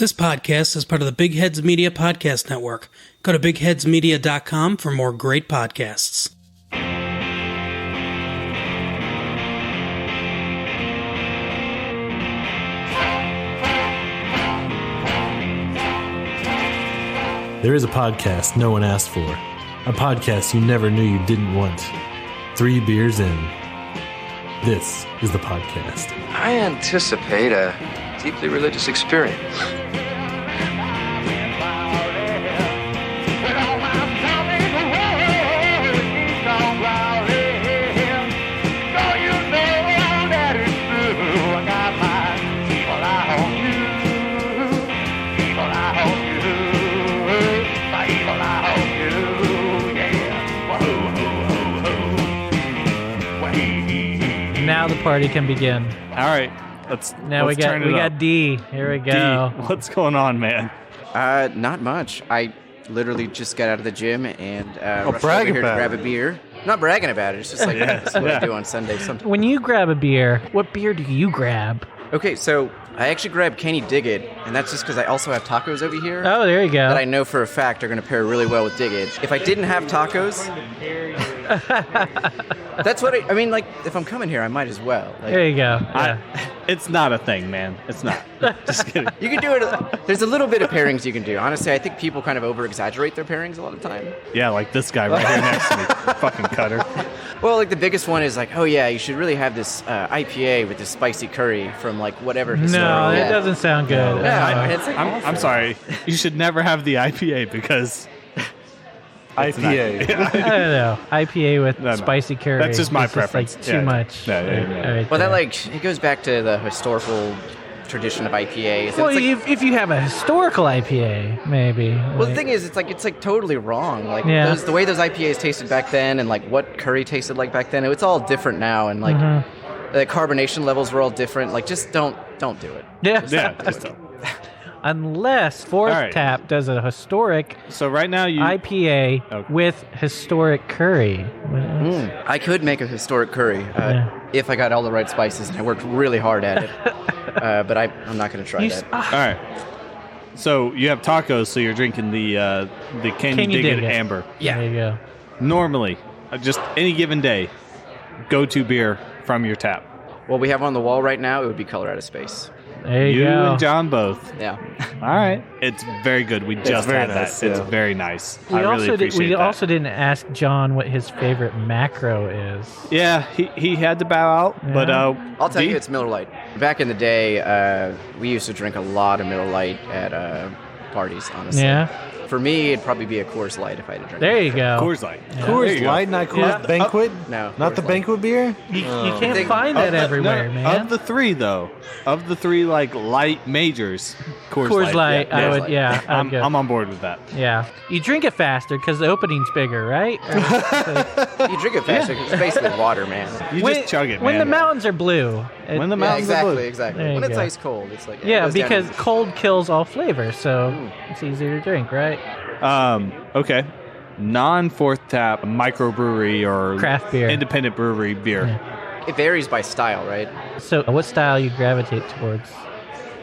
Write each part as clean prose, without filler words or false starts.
This podcast is part of the Big Heads Media Podcast Network. Go to bigheadsmedia.com for more great podcasts. There is a podcast no one asked for. A podcast you never knew you didn't want. 3 beers in. This is the podcast. I anticipate a deeply religious experience. Now the party can begin. All right, let's turn it we up. got D. Here we go. D, what's going on, man? Not much. I literally just got out of the gym and rushed brag over here to about grab it. a beer. Not bragging about it. It's just like that's what I do on Sundays. When you grab a beer, what beer do you grab? Okay, so I actually grabbed Can You Dig It, and that's just because I also have tacos over here. Oh, there you go. That I know for a fact are going to pair really well with Dig It. If I didn't have tacos, that's what I mean. Like, if I'm coming here, I might as well. Like, There you go. Yeah. It's not a thing, man. It's not. Just kidding. you can do it. There's a little bit of pairings you can do. Honestly, I think people kind of over-exaggerate their pairings a lot of the time. Yeah, like this guy right here next to me. Fucking cutter. Well, like the biggest one is like, oh yeah, you should really have this IPA with this spicy curry from like whatever. No, historical- that doesn't sound good. It's like I'm sorry. You should never have the IPA because IPA. I don't know. IPA with No. spicy curry. That's just my It's preference. Like too Yeah. much. Yeah, yeah, yeah. All right Well, that there. like it goes back to the historical tradition of IPAs. Well, It's like, if you have a historical IPA, maybe. well, the thing is, it's like totally wrong. Like Yeah. the way those IPAs tasted back then, and like what curry tasted like back then, it's all different now, and like the carbonation levels were all different. Like, just don't do it. Yeah. yeah. Just, Unless Fourth All right. Tap does a historic so right now you. IPA Okay. with historic curry. I could make a historic curry if I got all the right spices and I worked really hard at it. But I'm not going to try that. All right. So you have tacos, so you're drinking the Can You Dig It Amber. There you go. Normally, just any given day, go-to beer from your tap. What we have on the wall right now, it would be Color Out of Space. There you You go. and John both. Yeah. All right. It's very good. We just very had nice, that. It's yeah. very nice. We I really also appreciate we that. also didn't ask John what his favorite macro is. Yeah, he had to bow out, but I'll tell you, it's Miller Lite. Back in the day, we used to drink a lot of Miller Lite at parties, honestly. Yeah. For me, it'd probably be a Coors Light if I had to drink There it. you go. Coors Light. There Coors you go. Light, not Coors Yeah. Banquet? No, Not Coors the Light. Banquet beer? You can't Think- find that everywhere, No, man. Of the three, though, of the three like light majors, Coors Light, Yeah, I Coors would, Light. yeah, I would I'm go. on board with that. Yeah, you drink it faster because the opening's bigger, right? You drink it faster 'cause it's basically water, man. You just chug it, man. When the mountains are blue. When the Yeah, mountains are blue. exactly. There When you it's go. ice cold, it's like Yeah, it goes down because easy. cold kills all flavor, so it's easier to drink, right? Okay. Non-fourth tap microbrewery or Craft beer. independent brewery beer. It varies by style, right? So, what style you gravitate towards?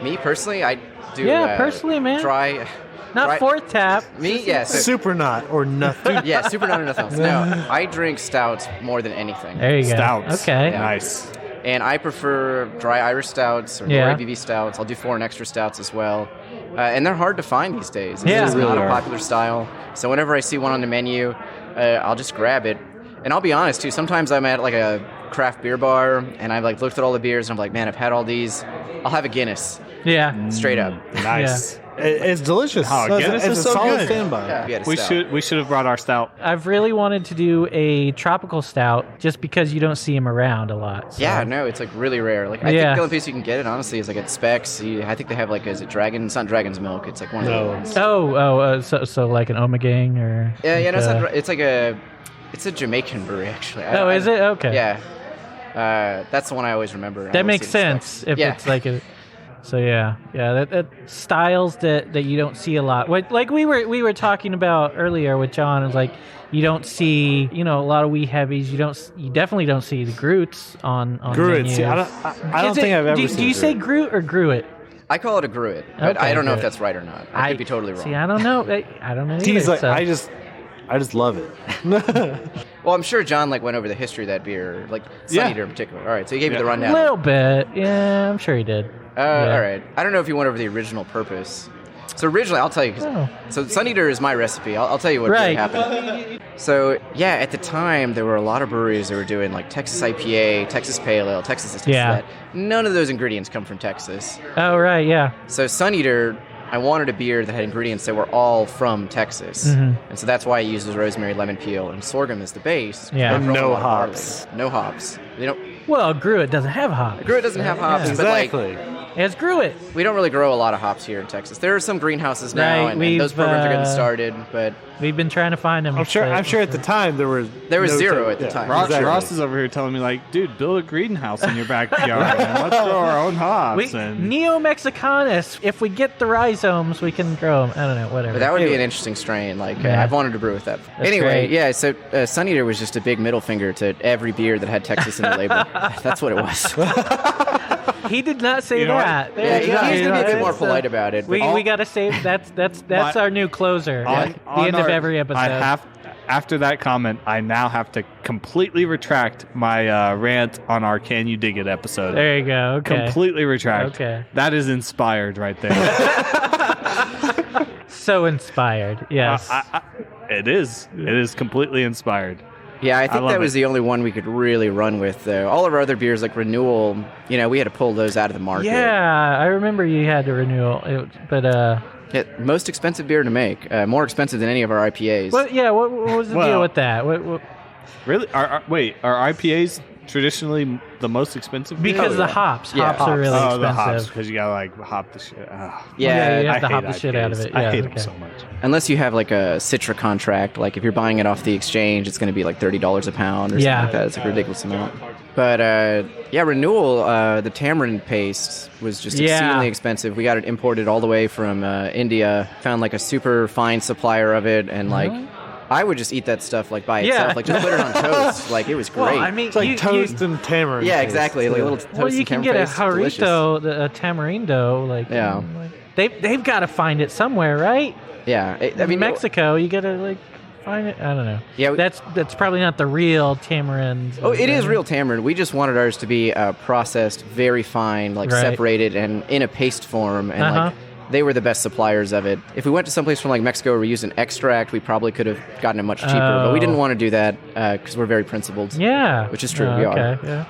Me personally, I do. Yeah, personally, man. Dry. Not dry- fourth tap. Me, yes. Super not or nothing. Yeah, super not enough else. No, I drink stouts more than anything. There you go. Stouts. Okay. Yeah. Nice. And I prefer dry Irish stouts or Yeah. ABV stouts. I'll do foreign extra stouts as well. And they're hard to find these days. It's Yeah. just They not really a are. popular style. So whenever I see one on the menu, I'll just grab it. And I'll be honest too, sometimes I'm at like a craft beer bar and I've like looked at all the beers and I'm like, man, I've had all these. I'll have a Guinness, Yeah. straight up. Nice. It's delicious. Oh, Guinness it's is a so solid good. standby. Yeah, we had a We stout. should have brought our stout. I've really wanted to do a tropical stout just because you don't see them around a lot. So. Yeah, no, it's like really rare. Like I Yeah. think the only place you can get it, honestly, is like at Specs. I think they have like, is it Dragon? It's not Dragon's Milk. It's like one of the ones. So like an Omegang or. Yeah, yeah, no, it's like not. It's like it's a Jamaican brewery actually. Oh, is it? Okay. Yeah, that's the one I always remember. I That always makes see the sense Specs. if Yeah. it's like a. So yeah, that styles that you don't see a lot. Like we were talking about earlier with John, is like you don't see a lot of wee heavies. You definitely don't see the Groots on Gruit. menus. See, I don't think I've ever do seen you say Gruit. Groot or Gruit? I call it a gruit, but Okay, I don't know if good. that's right or not. I could be totally wrong. See, I don't know. I don't know either. He's like, so. I just love it. Well, I'm sure John went over the history of that beer, like Sun Eater in particular. All right, so he gave you the a rundown. little bit. Yeah, I'm sure he did. Yeah. All right. I don't know if he went over the original purpose. So originally, I'll tell you. So Sun Eater is my recipe. I'll tell you what really happened. So yeah, at the time there were a lot of breweries that were doing like Texas IPA, Texas Pale Ale, Texas this, Texas that. None of those ingredients come from Texas. Oh right, yeah. So Sun Eater, I wanted a beer that had ingredients that were all from Texas, and so that's why I used rosemary, lemon peel, and sorghum as the base. Yeah. And no hops. No hops. They don't. Well, Gruit doesn't have hops. Gruit doesn't have hops, but like. Exactly. It's Gruit. We don't really grow a lot of hops here in Texas. There are some greenhouses now, Right, and those programs are getting started, but We've been trying to find them. I'm sure at the time there was zero at the time. Ross is over here telling me, like, dude, build a greenhouse in your backyard and let's grow our own hops. Neo-Mexicanus. If we get the rhizomes, we can grow them. I don't know, whatever. But that would be an interesting strain. Like, Yeah. I've wanted to brew with that. That's Anyway, great. yeah, so Sun Eater was just a big middle finger to every beer that had Texas in the label. That's what it was. He did not say know what? that. Yeah, he's going to be a bit more That's, polite about it. but We got to save. That's our new closer. On the end of our- every episode. After that comment, I now have to completely retract my rant on our Can You Dig It episode. There you go. Okay. Completely retract. Okay. That is inspired right there. So inspired. Yes. It is. It is completely inspired. Yeah, I think love that was it. the only one we could really run with, though. All of our other beers, like Renewal, we had to pull those out of the market. yeah, I remember you had the renewal, but Yeah, most expensive beer to make. More expensive than any of our IPAs. what was the deal Well- with that? What, Really? Are IPAs traditionally the most expensive beer? because the hops. Yeah, Hops are really oh, the hops, expensive. because you gotta like hop the shit. yeah, you have I to hate hop the shit out of IPAs. it. I Yeah, hate okay. them so much. unless you have like a Citra contract, like if you're buying it off the exchange, it's going to be like $30 a pound or Yeah. something like that. It's a ridiculous amount. But yeah, Renewal, the tamarind paste was just Yeah. exceedingly expensive. We got it imported all the way from India. Found like a super fine supplier of it, and like I would just eat that stuff like by Yeah. itself, like just put it on toast. Like it was great. Well, I mean, It's like you- toast and tamarind. yeah, paste. exactly. Like a little toast Well, you and can tamarind get a paste. Delicious. harito, a tamarindo, like Yeah. they've got to find it somewhere, right? Yeah, I mean Mexico, you got to like find it. I don't know. Yeah, that's probably not the real tamarind. Oh, it is real tamarind. We just wanted ours to be processed, very fine, like Right. separated and in a paste form, and like they were the best suppliers of it. If we went to someplace from like Mexico where we used an extract, we probably could have gotten it much cheaper, but we didn't want to do that because we're very principled. Yeah, Which is true, Oh, we are. okay, yeah.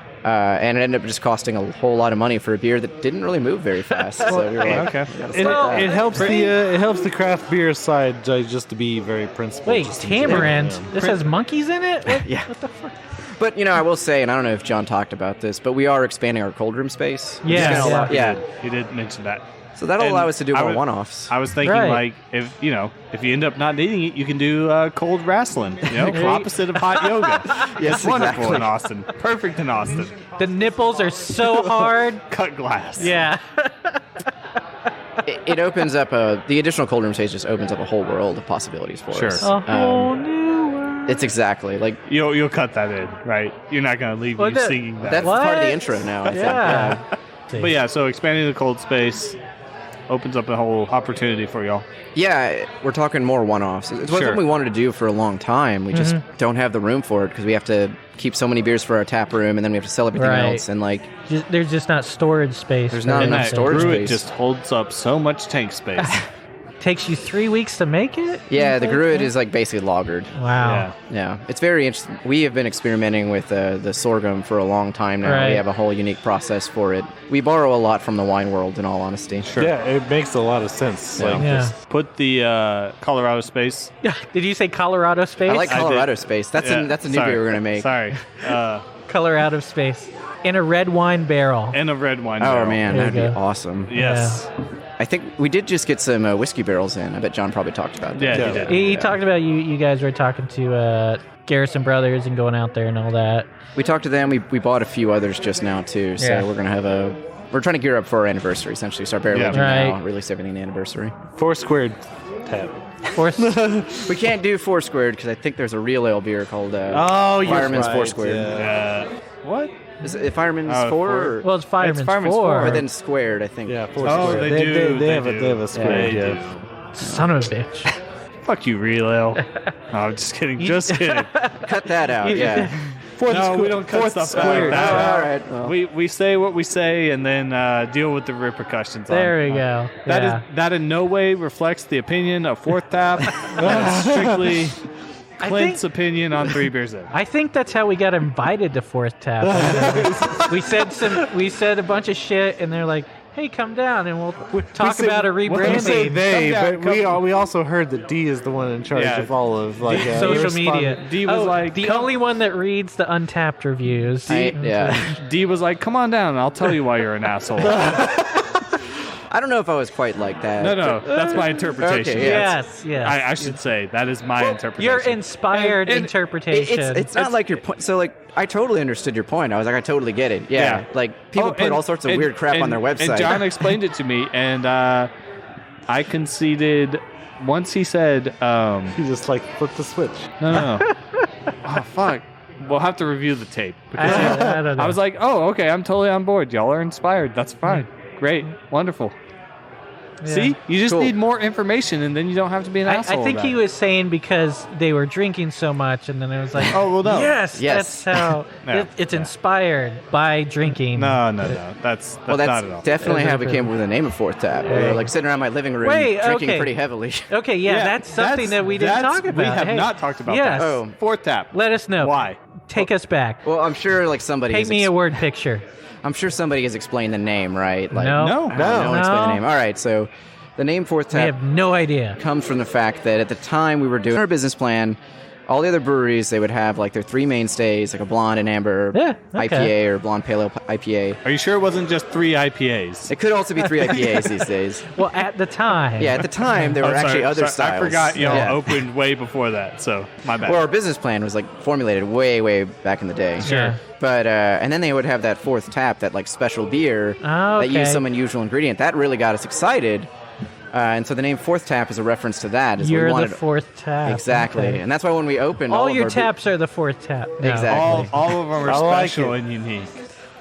And it ended up just costing a whole lot of money for a beer that didn't really move very fast. So we were like, Okay. "We gotta It, stop that." it helps the craft beer side just to be very principled. Wait, just in general, tamarind? yeah. This has monkeys in it? What, Yeah. What the fuck? But I will say, and I don't know if John talked about this, but we are expanding our cold room space. Yeah, Yeah. You did mention that. So that'll And allow us to do I more would- one-offs. I was thinking, Right. like, if you end up not needing it, you can do cold wrestling. Opposite of hot yoga. Yes, It's wonderful exactly. in Austin. Perfect in Austin. The nipples are so hard. Cut glass. Yeah. It opens up the additional cold room space just opens up a whole world of possibilities for Sure. us. A whole new world. It's exactly like You'll cut that in, right? You're not gonna leave Well, me that- singing that. that's part of the What? intro now. I think. Yeah. But yeah, so expanding the cold space opens up a whole opportunity for y'all. Yeah, we're talking more one-offs. It's Sure. something we wanted to do for a long time. We just don't have the room for it because we have to keep so many beers for our tap room, and then we have to sell everything Right. else. And like, There's just not storage space. There's for not And enough that everything. storage Gruit space. just holds up so much tank space. Takes you 3 weeks to make it? yeah, the Gruit is like basically lagered. Wow. Yeah, it's very interesting. We have been experimenting with the sorghum for a long time now. Right. We have a whole unique process for it. We borrow a lot from the wine world, in all honesty. Sure. Yeah, it makes a lot of sense. Like, Yeah. Put the Colorado space. Did you say Colorado space? I like I Colorado did. space. That's Yeah, a new sorry. beer we're gonna make. Sorry. Colorado space. In a red wine barrel. And a red wine. Oh barrel. man, There that'd you be go. awesome. Yes. I think we did just get some whiskey barrels in. I bet John probably talked about that. Yeah, Yeah. he did. He talked about you guys were talking to Garrison Brothers and going out there and all that. We talked to them. We bought a few others just now too. So Yeah. we're gonna have we're trying to gear up for our anniversary essentially. Start barrel Yeah. aging now, Right. release everything the anniversary. Four squared tab. Force. We can't do Four Squared because I think there's a real ale beer called Oh, you're Fireman's right, Four Squared. yeah. What? Is it Fireman's 4? Or? Well, it's Fireman's 4. Or then Squared, I think. Yeah, 4 Oh, squared. They have a squared. Yeah. Son of a bitch. Fuck you, Relil. No, I'm just kidding. Just kidding. Cut that out, yeah. No, we don't cut stuff out. All right. Well. We say what we say and then deal with the repercussions. There we go. That in no way reflects the opinion of Fourth Tap. That's strictly Clint's opinion on 3 Beers In. I think that's how we got invited to Fourth Tap. we said a bunch of shit, and they're like, "Hey, come down, and we'll talk about a rebranding." We say they, but we also heard that D is the one in charge of all of social media. D was like the only one that reads the Untapped reviews. D was like, "Come on down, and I'll tell you why you're an asshole." I don't know if I was quite like that. No, that's my interpretation. Okay, yes. I should say that is my interpretation. Your inspired interpretation. It's not like your point. So, like, I totally understood your point. I was like, I totally get it. Yeah. Like, people put all sorts of weird crap on their website. And John explained it to me, and I conceded once he said... he just, like, flipped the switch. No. Oh, fuck. We'll have to review the tape. Because I don't know. I was like, oh, okay, I'm totally on board. Y'all are inspired. That's fine. Great. Wonderful. Yeah. See? You just need more information, and then you don't have to be an asshole. I think he was saying because they were drinking so much, and then it was like, oh, well, no. Yes. That's how it's inspired by drinking. No. That's not at all. Definitely how we came up with the name of Fourth Tap. We were like sitting around my living room drinking pretty heavily. Okay, that's something that we didn't talk about. We have not talked about that. Oh. Fourth Tap. Let us know. Why? Take us back. Well, I'm sure like somebody Paint me a word picture. I'm sure somebody has explained the name, right? Like, No one explained the name. All right, so the name Fourth Tap I have no idea. comes from the fact that at the time we were doing our business plan, all the other breweries, they would have like their 3 mainstays, like a blonde and amber IPA or blonde pale ale IPA. Are you sure it wasn't just 3 IPAs? It could also be 3 IPAs these days. Well, at the time. Yeah, at the time, there were actually other styles. I forgot y'all opened way before that, so my bad. Well, our business plan was like formulated way, way back in the day. Sure. But, and then they would have that Fourth Tap, that like special beer that used some unusual ingredient. That really got us excited. And so the name Fourth Tap is a reference to that. You're the Fourth Tap. Exactly. Okay. And that's why when we opened all your taps are the Fourth Tap. No. Exactly. All of them are special and unique.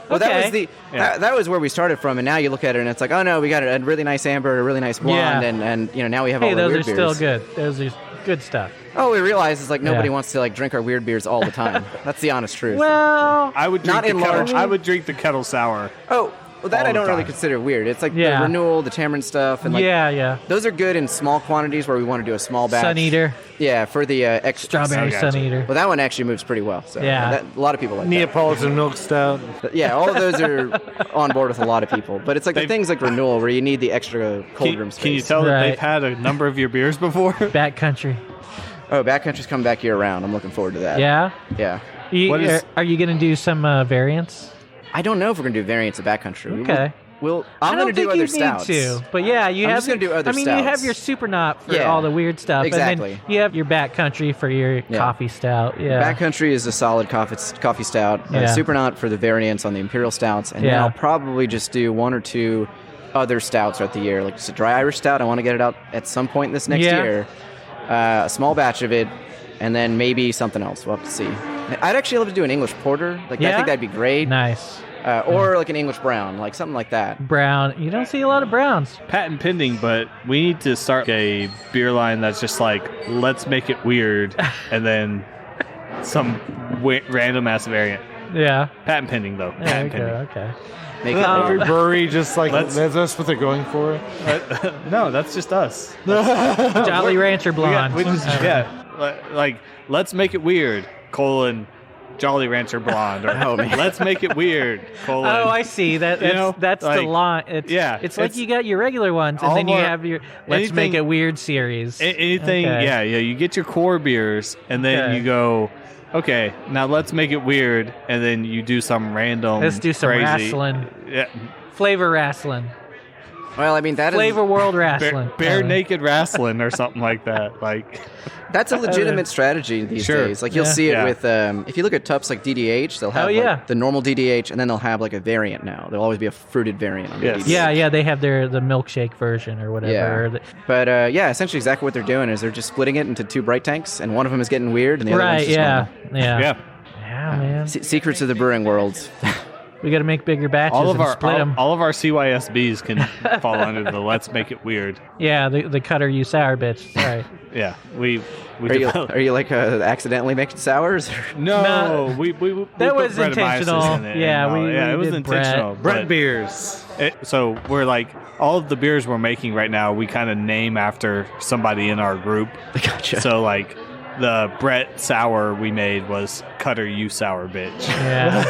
Well, that was that was where we started from, and now you look at it and it's like, oh no, we got a really nice amber, a really nice blonde, and you know now we have all the weird beers. Those are still good. Those are good stuff. Oh, we realize it's like nobody wants to like drink our weird beers all the time. That's the honest truth. Well, I would drink I would drink the kettle sour. Oh. Well, that I don't really consider weird. It's like the renewal, the tamarind stuff, and like those are good in small quantities where we want to do a small batch. Sun Eater. Yeah, for the extra strawberry Sun Eater. Well, that one actually moves pretty well. So a lot of people like Neapolitan milk stout. Yeah, all of those are on board with a lot of people. But it's like the things like renewal where you need the extra cold room space. Can you tell that they've had a number of your beers before? Backcountry. Oh, Backcountry's coming back year round. I'm looking forward to that. Yeah? Yeah. Are you going to do some variants? I don't know if we're going to do variants of Backcountry. Okay. I'm going to do other stouts. But yeah, I'm just going to do other stouts. I mean, you have your Super Knot for all the weird stuff. Exactly. And then you have your Backcountry for your coffee stout. Yeah. Backcountry is a solid coffee stout. Super Knot for the variants on the Imperial stouts. And then I'll probably just do 1 or 2 other stouts throughout the year. Like just a dry Irish stout. I want to get it out at some point this next year. A small batch of it. And then maybe something else. We'll have to see. I'd actually love to do an English porter. I think that'd be great. Nice. Or like an English brown, like something like that. Brown. You don't see a lot of browns. Patent pending, but we need to start a beer line that's just like, let's make it weird, and then some random ass variant. Yeah. Patent pending, though. Patent pending. Okay. Every brewery just like, that's what they're going for? No, that's just us. Jolly Rancher Blonde. Like, let's make it weird, Jolly Rancher Blonde, or let's make it weird, Oh, I see. That's like, the line. It's like you got your regular ones, and then you have your let's make it weird series. Anything, you get your core beers, and then you go, okay, now let's make it weird, and then you do some random Let's do some crazy, wrestling. Yeah. Flavor wrestling. Well, I mean, that Flavor World Wrestling. Bare naked wrestling or something like that. Like that's a legitimate strategy these days. Like you'll see it with if you look at Tupps like DDH, they'll have like the normal DDH, and then they'll have like a variant now. There'll always be a fruited variant on the DDH. Yeah, they have the milkshake version or whatever. Yeah. But essentially exactly what they're doing is they're just splitting it into 2 bright tanks, and one of them is getting weird, and the other one's just normal. Yeah, man. Secrets of the brewing world. We got to make bigger batches and split them. All of our CYSBs can fall under the let's make it weird. Yeah, the cutter you sour bitch. Right. Yeah, we are you like accidentally making sours? No, we that was put intentional. It was intentional. Brett beers. So we're like all of the beers we're making right now. We kind of name after somebody in our group. Gotcha. So like the Brett sour we made was Cutter You Sour Bitch. Yeah,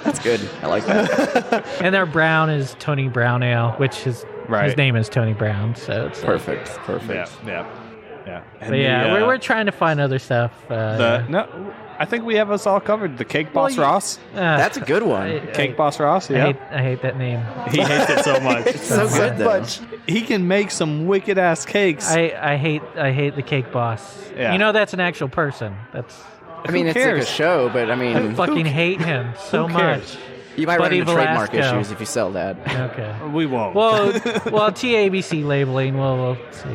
that's good. I like that. And our brown is Tony Brown Ale, which his name is Tony Brown. So it's perfect. Yeah. And but yeah, we're trying to find other stuff. I think we have us all covered. The Cake Boss Ross. That's a good one. Cake Boss Ross. Yeah. I hate that name. He hates it so much. It's so good though. He can make some wicked ass cakes. I hate the Cake Boss. Yeah. You know that's an actual person. I mean, it's like a show, but I mean, I fucking hate him so much. You might run into trademark issues if you sell that. Okay. We won't. Well, TABC labeling. We'll see.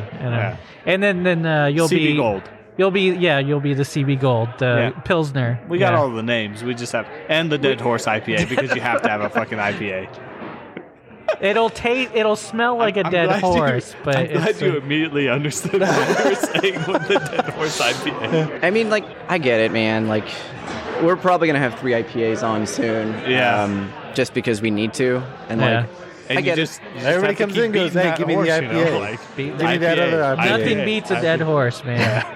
And then you'll CB be Gold. You'll be the CB Gold, Pilsner. We got all the names. We just have and the Dead Horse IPA because you have to have a fucking IPA. It'll smell like a dead horse, but I'm glad you immediately understood what we were saying with the Dead Horse IPA. I mean, like, I get it, man. Like, we're probably gonna have 3 IPAs on soon. Yeah. Just because we need to, and like. And I get just everybody comes in and goes, hey, give me the IPA. Give me that other IPA. Nothing beats a dead horse, man. Yeah.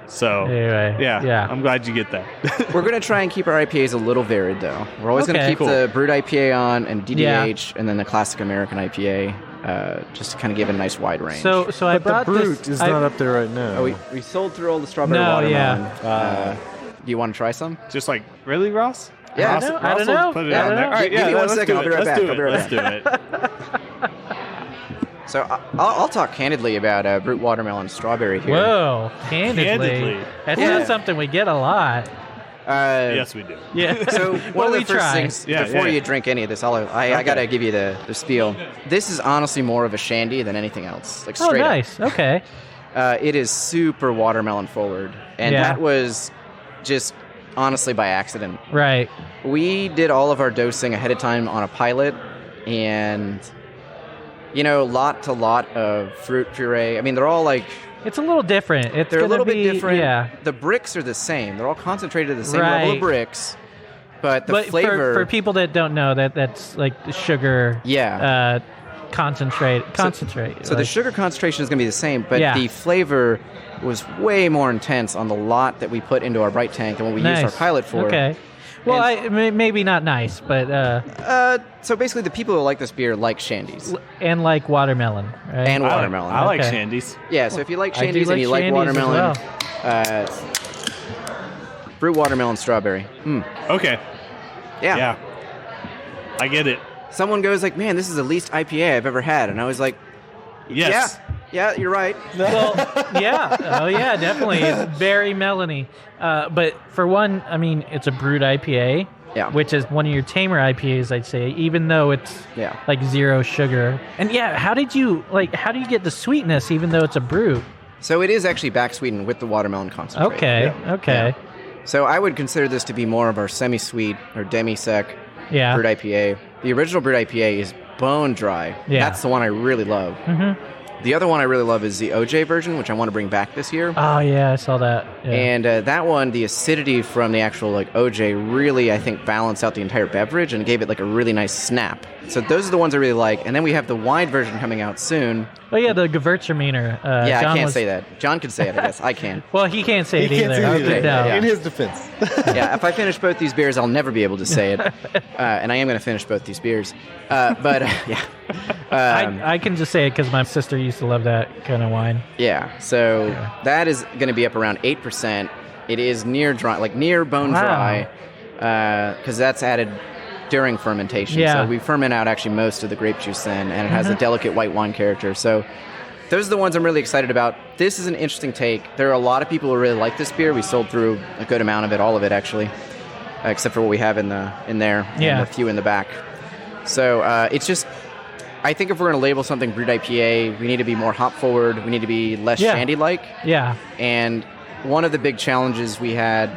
So, anyway, yeah. I'm glad you get that. We're going to try and keep our IPAs a little varied, though. We're always going to keep the Brut IPA on and DDH and then the Classic American IPA, just to kind of give it a nice wide range. So I brought the Brut is not up there right now. Oh, we sold through all the strawberry watermelon. Do you want to try some? Just like, really, Ross? Yeah, I don't know. Put it on there. All right, give me 1 second. I'll be right back. Let's do it. So I'll talk candidly about Brut Watermelon Strawberry here. Whoa, candidly. That's not something we get a lot. Yes, we do. Yeah. So one of the first things before you drink any of this, I gotta give you the spiel. This is honestly more of a shandy than anything else. Like straight nice. up. Okay. It is super watermelon forward, and that was just honestly by accident. Right. We did all of our dosing ahead of time on a pilot, and lot to lot of fruit puree. I mean, they're all like... It's a little different. They're a little bit different. Yeah. The bricks are the same. They're all concentrated at the same level of bricks, but the flavor... For people that don't know, that's like the sugar... Yeah. Concentrate. So the sugar concentration is going to be the same, but the flavor was way more intense on the lot that we put into our bright tank than what we used our pilot for. Okay. Well, maybe not nice, but... so basically the people who like this beer like shandies. And like watermelon, right? And watermelon. I like shandies. Yeah, so if you like shandies and you like watermelon... Brut Watermelon Strawberry. Okay. Yeah. I get it. Someone goes like, man, this is the least IPA I've ever had. And I was like, yes. Yeah, you're right. Well, yeah. Oh, yeah, definitely. It's very melony. But for one, I mean, it's a Brut IPA, which is one of your tamer IPAs, I'd say, even though it's like 0 sugar. And how do you get the sweetness even though it's a Brut? So it is actually back sweetened with the watermelon concentrate. Okay. Yeah. So I would consider this to be more of our semi-sweet or demi-sec Brut IPA. The original Brut IPA is bone dry. Yeah. That's the one I really love. Mm-hmm. The other one I really love is the OJ version, which I want to bring back this year. Oh, yeah, I saw that. Yeah. And that one, the acidity from the actual OJ really, I think, balanced out the entire beverage and gave it a really nice snap. So those are the ones I really like. And then we have the wine version coming out soon. Oh, yeah, the Gewürztraminer. I can't say that. John can say it, I guess. I can. Well, he can't say it either. Okay. No. In his defense. If I finish both these beers, I'll never be able to say it. And I am going to finish both these beers. I can just say it because my sister used to love that kind of wine. Yeah, so that is going to be up around 8%. It is near dry, near bone dry, because that's added during fermentation. Yeah. So we ferment out actually most of the grape juice then, and it has a delicate white wine character. So those are the ones I'm really excited about. This is an interesting take. There are a lot of people who really like this beer. We sold through a good amount of it, all of it actually, except for what we have in there, and a few in the back. So it's just, I think if we're going to label something Brut IPA, we need to be more hop forward. We need to be less shandy-like. Yeah. And one of the big challenges we had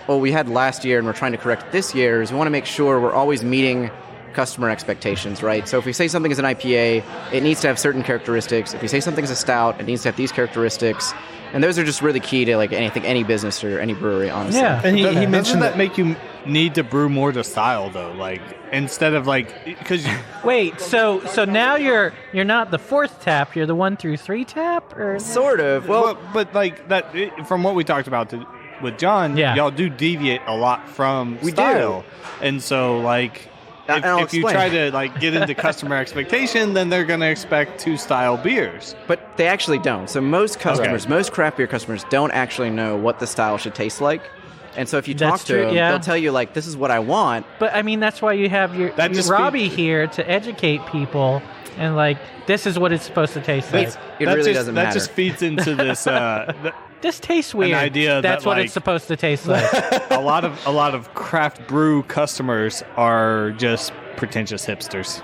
what we had last year and we're trying to correct it this year is we want to make sure we're always meeting customer expectations, right? So if we say something is an IPA, it needs to have certain characteristics. If we say something is a stout, it needs to have these characteristics. And those are just really key to like any business or any brewery, honestly. Yeah. And he mentioned that make you need to brew more to style though, like instead of like because wait, so now you're not the 4th tap, you're the 1 through 3 tap, or sort of. Well, but like that from what we talked about with John, y'all do deviate a lot from style, and so like. If you try to like get into customer expectation, then they're going to expect 2-style beers. But they actually don't. So most customers, most craft beer customers don't actually know what the style should taste like. And so if you talk to them, they'll tell you like, this is what I want. But I mean, that's why you have your Robbie here to educate people and like, this is what it's supposed to taste like. It really doesn't matter. That just feeds into this... this tastes weird. An idea that's that, what like, it's supposed to taste like. a lot of craft brew customers are just pretentious hipsters.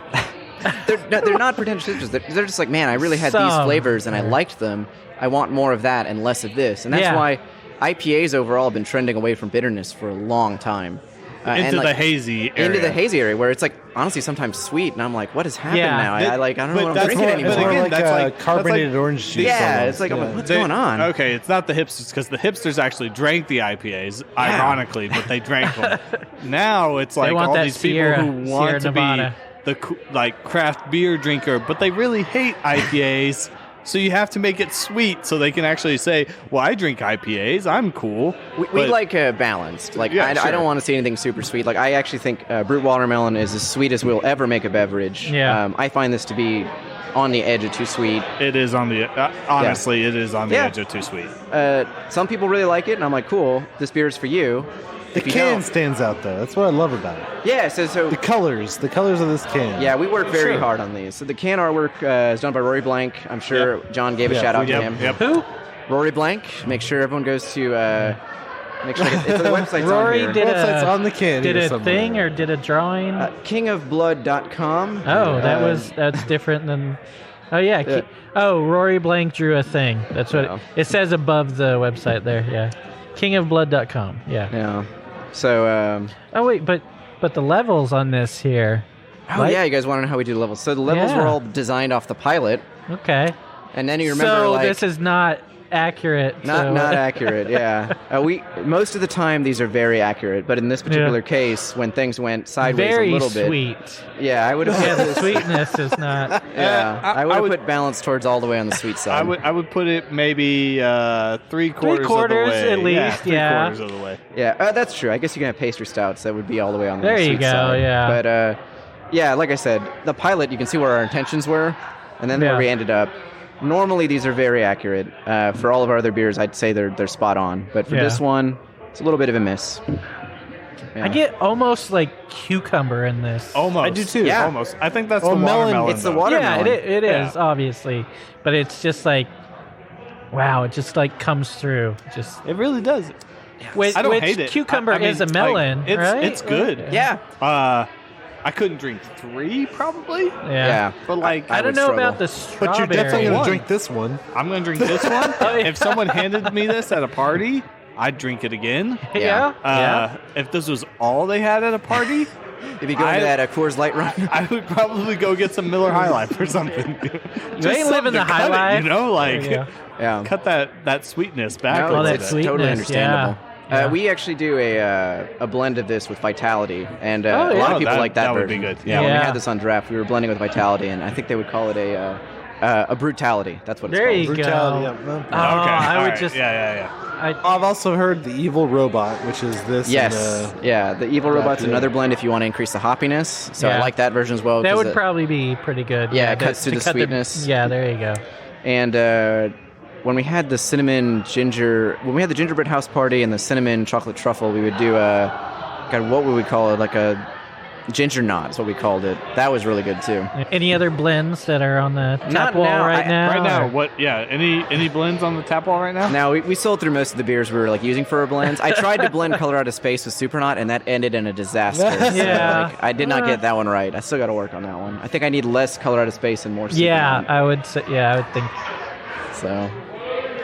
they're not pretentious hipsters. They're just like, man, I really had these flavors and I liked them. I want more of that and less of this. And that's why IPAs overall have been trending away from bitterness for a long time. Into the hazy area. Into the hazy area, where it's like honestly sometimes sweet, and I'm like, what has happened now? I don't know what I'm drinking anymore. It's more like carbonated orange juice. Yeah, almost. it's like, what's going on? Okay, it's not the hipsters, because the hipsters actually drank the IPAs, ironically, but they drank them. Now it's like all these people who want to be the like craft beer drinker, but they really hate IPAs. So you have to make it sweet so they can actually say, well, I drink IPAs, I'm cool. We like balanced. Like, I don't want to see anything super sweet. Like, I actually think Brut Watermelon is as sweet as we'll ever make a beverage. Yeah. I find this to be on the edge of too sweet. It is on the, honestly, it is on the edge of too sweet. Some people really like it, and I'm like, cool, this beer is for you. The can stands out, though. That's what I love about it. Yeah, so the colors of this can. Yeah, we work very hard on these. So the can artwork is done by Rory Blank. I'm sure John gave a shout out to him. Who? Rory Blank. Make sure everyone goes to. Make sure the website's Rory on here. Website's on the can. Did a somewhere. thing or did a drawing? Kingofblood.com. Oh, that's different than. Oh yeah. Rory Blank drew a thing. That's what it says above the website there. Yeah. Kingofblood.com. Yeah. Yeah. So. Oh wait, but the levels on this here. Oh yeah, you guys want to know how we do the levels? So the levels were all designed off the pilot. Okay. And then you remember, so this is not accurate. Not accurate. Yeah. Most of the time these are very accurate, but in this particular case, when things went sideways a little bit, very sweet. Yeah, I would have. Yeah, the sweetness is not. Yeah, I would put balance towards all the way on the sweet side. I would put it maybe 3/4 of the way. At least. Yeah, 3/4 of the way. Yeah, that's true. I guess you can have pastry stouts that would be all the way on the sweet side. There you go. Side. Yeah. But yeah, like I said, the pilot, you can see where our intentions were, and then where we ended up. Normally, these are very accurate. For all of our other beers, I'd say they're spot on. But for this one, it's a little bit of a miss. Yeah. I get almost like cucumber in this. Almost. I do too. Yeah. Almost. I think that's the watermelon. It's the watermelon. Yeah, it is, obviously. But it's just like, wow, it just like comes through. It really does. Which, I don't hate it. Cucumber is a melon, right? It's good. Yeah. I couldn't drink 3, probably. Yeah. But like, I don't know about the strawberry. But you're definitely going to drink this one. I'm going to drink this one. If someone handed me this at a party, I'd drink it again. Yeah. If this was all they had at a party, if you go into that Coors Light run, I would probably go get some Miller High Life or something. You ain't living the high life. You know, like, cut that sweetness back. No, a little it's bit. totally understandable. Yeah. We actually do a blend of this with Vitality, and a lot of people like that version. Would be good. Yeah, when we had this on draft, we were blending with Vitality, and I think they would call it a Brutality. That's what it's there called. You Brutality. go. Yeah. I would right. just. Yeah. I've also heard the Evil Robot, which is this. Yes. The Evil Robot's another blend if you want to increase the hoppiness. So I like that version as well. That would probably be pretty good. Yeah, it cuts through the sweetness. Yeah, there you go. And when we had the when we had the gingerbread house party and the cinnamon chocolate truffle, we would do what would we call it? Like a ginger knot is what we called it. That was really good too. Any other blends that are on the tap wall right now? Right now, what? Yeah, any blends on the tap wall right now? Now we sold through most of the beers we were like using for our blends. I tried to blend Colorado Space with Supernaut, and that ended in a disaster. Yeah, so, I did not get that one right. I still got to work on that one. I think I need less Colorado Space and more Supernaut. I would say. Yeah, I would think so.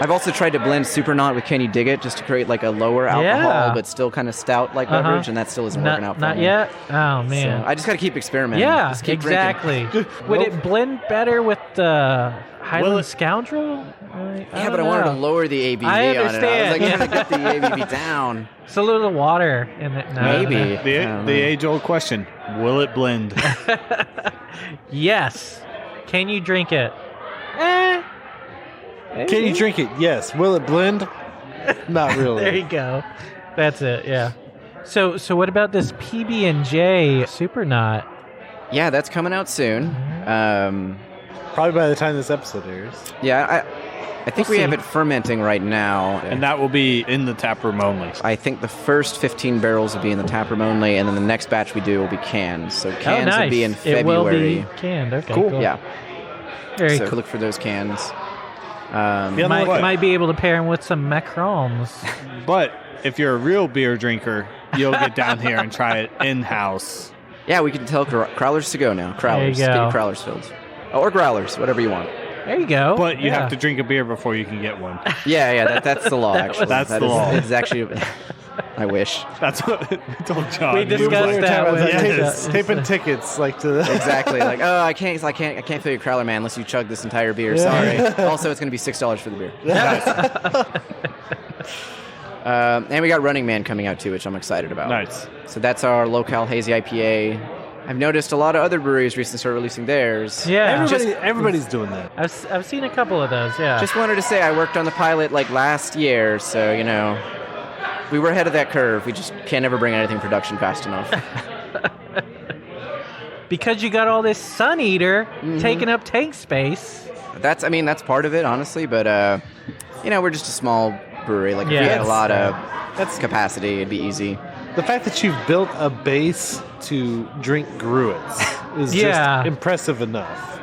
I've also tried to blend Super Not with Can You Dig It just to create like a lower alcohol but still kind of stout like beverage, and that still isn't working out for me. Not yet? Oh, man. So I just got to keep experimenting. Yeah, just keep exactly. Would it blend better with the Highland Scoundrel? Yeah, but I wanted to lower the ABV I on it. I was understand. like, I'm going to get the ABV down. It's a little water in it. No, Maybe. The age-old question, will it blend? Yes. Can you drink it? Can you drink it? Yes. Will it blend? Not really. There you go. That's it. Yeah. So what about this PB&J Super Knot? Yeah, that's coming out soon. Probably by the time this episode airs. Yeah, I think we have it fermenting right now. And that will be in the tap room only. I think the first 15 barrels will be in the tap room only, and then the next batch we do will be cans. So cans will be in February. It will be canned. Okay, cool. Yeah. Very cool. Look for those cans. Might be able to pair them with some macarons. But if you're a real beer drinker, you'll get down here and try it in-house. Yeah, we can tell Crowlers to go now. Crowlers. There you go. Get your Crowlers filled. Or Growlers, whatever you want. There you go. But you have to drink a beer before you can get one. Yeah, that's the law, actually. That's the law. It's actually... I wish. That's what we told John. We discussed that with taping tickets to the exactly. Like, oh, I can't fill your Crowler, man, unless you chug this entire beer. Sorry. Also, it's going to be $6 for the beer. And we got Running Man coming out too, which I'm excited about. Nice. So that's our local hazy IPA. I've noticed a lot of other breweries recently started releasing theirs. Yeah, everybody's doing that. I've seen a couple of those. Yeah. Just wanted to say I worked on the pilot last year, so we were ahead of that curve. We just can't ever bring anything production fast enough. Because you got all this Sun Eater taking up tank space. That's part of it, honestly. But we're just a small brewery. If we had a lot of capacity, it'd be easy. The fact that you've built a base to drink Gruits is just impressive enough.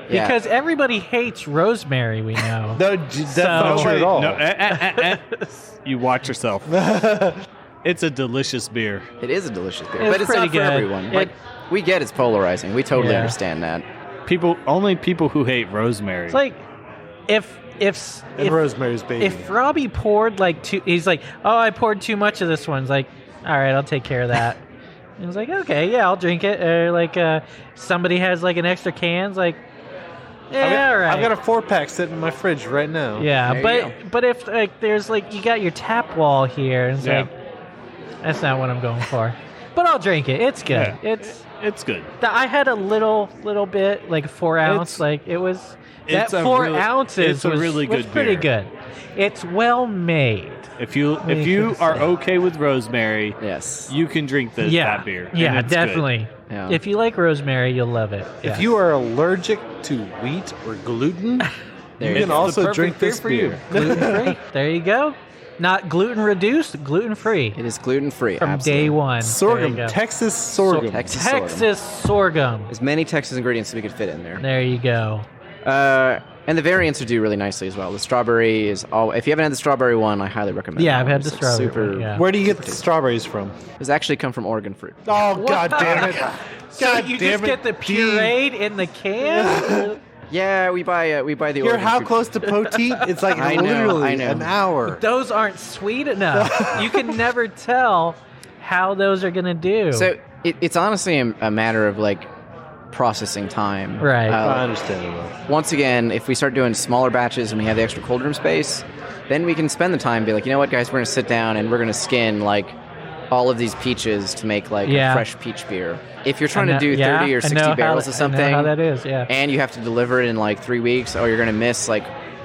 Yeah. Because everybody hates rosemary, we know. No, that's not true at all. No, you watch yourself. It's a delicious beer. It is a delicious beer, It's but it's not pretty for good. everyone. We get it's polarizing. We totally understand that. Only people who hate rosemary. It's like if Rosemary's Baby. If Robbie poured he's like, oh, I poured too much of this one. It's like, all right, I'll take care of that. And it's like, okay, yeah, I'll drink it. Or somebody has an extra can. It's like, yeah, all right. I've got a 4-pack sitting in my fridge right now. Yeah, but if there's you got your tap wall here, and it's that's not what I'm going for. But I'll drink it. It's good. Yeah. It's good. I had a little bit, 4 ounce. It was that 4 ounces. It's a really good was pretty beer. good. It's well made. If you are okay with rosemary, yes, you can drink that beer. Yeah, and it's definitely. Yeah. If you like rosemary, you'll love it. If you are allergic to wheat or gluten, you can also drink this beer. Gluten-free. There you go. Not gluten-reduced, gluten-free. It is gluten-free From day one. Sorghum, Texas sorghum. Texas sorghum. As many Texas ingredients as we could fit in there. There you go. And the variants do really nicely as well. The strawberry is if you haven't had the strawberry one, I highly recommend it. Yeah, I've had the strawberry one, yeah. Where do you get the strawberries from? It's actually come from Oregon fruit. Oh, God damn it. So you just get the pureed in the can? Yeah, we buy the You're Oregon how fruit. close to poteet? It's I know, literally an hour. Those aren't sweet enough. You can never tell how those are going to do. So it's honestly a matter of processing time. Right. I understand it. Once again, if we start doing smaller batches and we have the extra cold room space, then we can spend the time and be like, you know what, guys, we're going to sit down and we're going to skin all of these peaches to make a fresh peach beer. If you're trying to do 30 or 60 barrels of something, I know how that is, yeah. And you have to deliver it in 3 weeks, or you're going to miss